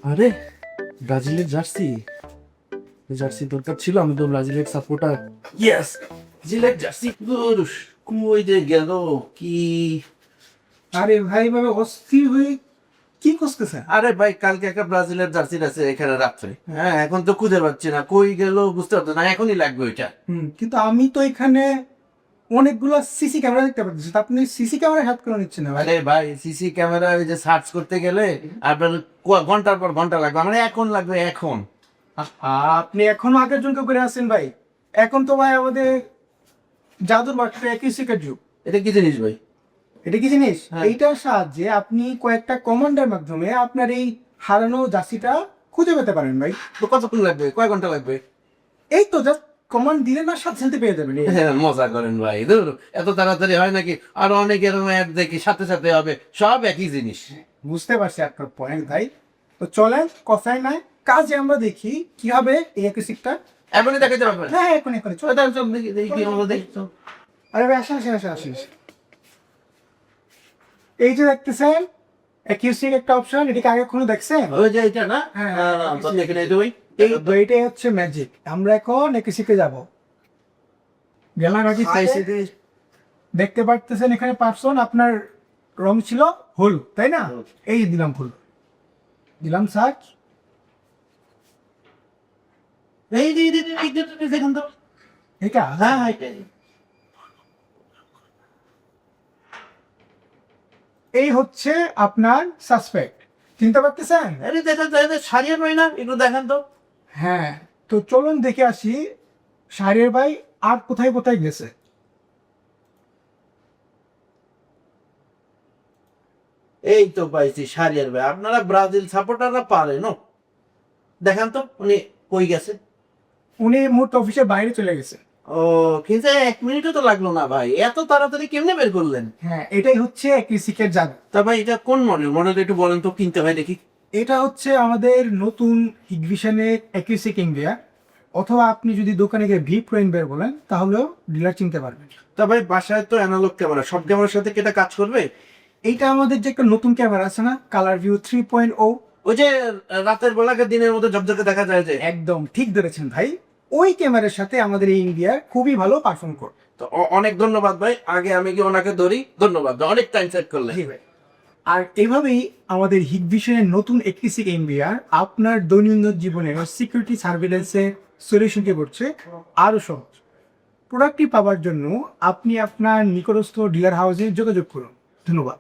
আরে ব্রাজিলের jersey jersey দরকার ছিল, আমি তো ব্রাজিলের সাপোর্টার। ইয়েস, ব্রাজিলের জার্সি কই যে গেল কি? আরে ভাই ভাবে অস্থির হয়ে কি করতেছেন? আরে ভাই, কালকে একটা ব্রাজিলের জার্সি আছে এখানে রাত্রে। হ্যাঁ, এখন তো খুঁজে পাচ্ছি না, কই গেল বুঝতে পারছি না, এখনই লাগবে ওইটা। কিন্তু আমি তো এখানে অনেকগুলো সিসি ক্যামেরা দেখতে পাচ্ছি, তা আপনি সিসি ক্যামেরা হেল্প করে নিচ্ছেন না ভাই? আরে ভাই, সিসি ক্যামেরা ওই যে সার্চ করতে গেলে আপনার ঘন্টার পর ঘন্টা লাগবে, মানে এখন লাগবে এখন। আপনি এখনো আগের জনকে করে আছেন ভাই। এখন তো ভাই আমাদের জাদুর বাক্সটা একই শিকার যুগ। এটা কি জিনিস ভাই? এটা কি জিনিস? হ্যাঁ। এইটার সাহায্যে আপনি কয়েকটা কমান্ডের মাধ্যমে আপনার এই হারানো জার্সিটা খুঁজে পেতে পারেন ভাই। তো কতক্ষণ লাগবে, কয় ঘন্টা লাগবে? এই তো জাস্ট কমান্ড দিলে না সাথে সাথে পেয়ে যাবেন। হ্যাঁ, মজা করেন ভাই, ধুর, এত তাড়াতাড়ি হয় নাকি? আর অনেক এরকম অ্যাড দেখি সাথে সাথে হবে, সব একই জিনিস। বুঝতে পারছি আপনার পয়েন্ট ভাই। তো চলেন কথাই নাই কাজে আমরা দেখি কি হবে এই একই শিকটা। এখনই দেখাতে পারবেন? হ্যাঁ এখন এখন চল। চল চল, দেখি দেখি কি হলো, দেখি চল। আরে ভাই আসেন আসেন আসেন আসেন। এই যে দেখতেছেন অ্যাকিউসিক একটা অপশন, এটাকে আগে কখনো দেখছেন? ওই যে এটা না? হ্যাঁ, তো দেখে নেই তো ভাই। এই তো এটাই হচ্ছে ম্যাজিক। আমরা এখন অ্যাকিউসিকে যাব। গেলাম অ্যাকিউসিকে। দেখতে পারতেছেন এখানে পার্সন আপনার রং ছিল হলুদ, তাই না? এই দিলাম হলুদ, দিলাম সার্চ। এই যে দেখুন তো। এটা হ্যাঁ হ্যাঁ, এটাই। এই হচ্ছে আপনার সাসপেক্ট, চিনতে পারতেছেন? আরে দেখা যায় সারিয়ে নয় না, একটু দেখান তো। হ্যাঁ, তো চলুন দেখে আসি শাহরিয়ার ভাই আর কোথায় কোথায় গেছে। এই তো পাইছি, সারিয়ার ভাই। আপনারা ব্রাজিল সাপোর্টাররা পারেন ও। দেখান তো উনি কই গেছে। উনি এই মুহূর্তে অফিসের বাইরে চলে গেছে। ও, কিন্তু 1 মিনিটও তো লাগলো না ভাই, এত তাড়াতাড়ি কেমনে বের করলেন? হ্যাঁ, এটাই হচ্ছে অ্যাকিউসিকের জাদু। তা ভাই, এটা কোন মডেল? মডেল একটু বলেন তো, কিনতে হয় দেখি। এটা হচ্ছে আমাদের নতুন হিগভিশনের অ্যাকিউসিক ইন্ডিয়া, অথবা আপনি যদি দোকানে গিয়ে ভি প্রোইন বের বলেন তাহলেও ডিলার চিনতে পারবেন। তা ভাই, বাসায় তো অ্যানালগ ক্যামেরা, সব ক্যামেরার সাথে কি এটা কাজ করবে? এইটা আমাদের যে একটা নতুন ক্যামেরা আছে না, কালার ভিউ 3.0। ওই যে রাতের বেলাকে দিনের মধ্যে ঝকঝকে দেখা যায় যে। একদম ঠিক ধরেছেন ভাই, ওই ক্যামেরার সাথে আমাদের এই ইন্ডিয়া খুবই ভালো পারফর্ম করে। তো অনেক ধন্যবাদ ভাই, আগে আমি কি ওনাকে ধরি? ধন্যবাদ ভাই, অনেক টাইম সেট করলেন। জি ভাই। আর এভাবেই আমাদের হিগভিশনের নতুন অ্যাকিউসিক এমবিআর আপনার দৈনন্দিন জীবনের সিকিউরিটি সার্ভিলেন্সের সলিউশনকে করছে আরও সহজ। প্রোডাক্টটি পাওয়ার জন্য আপনি আপনার নিকটস্থ ডিলার হাউসে যোগাযোগ করুন। ধন্যবাদ।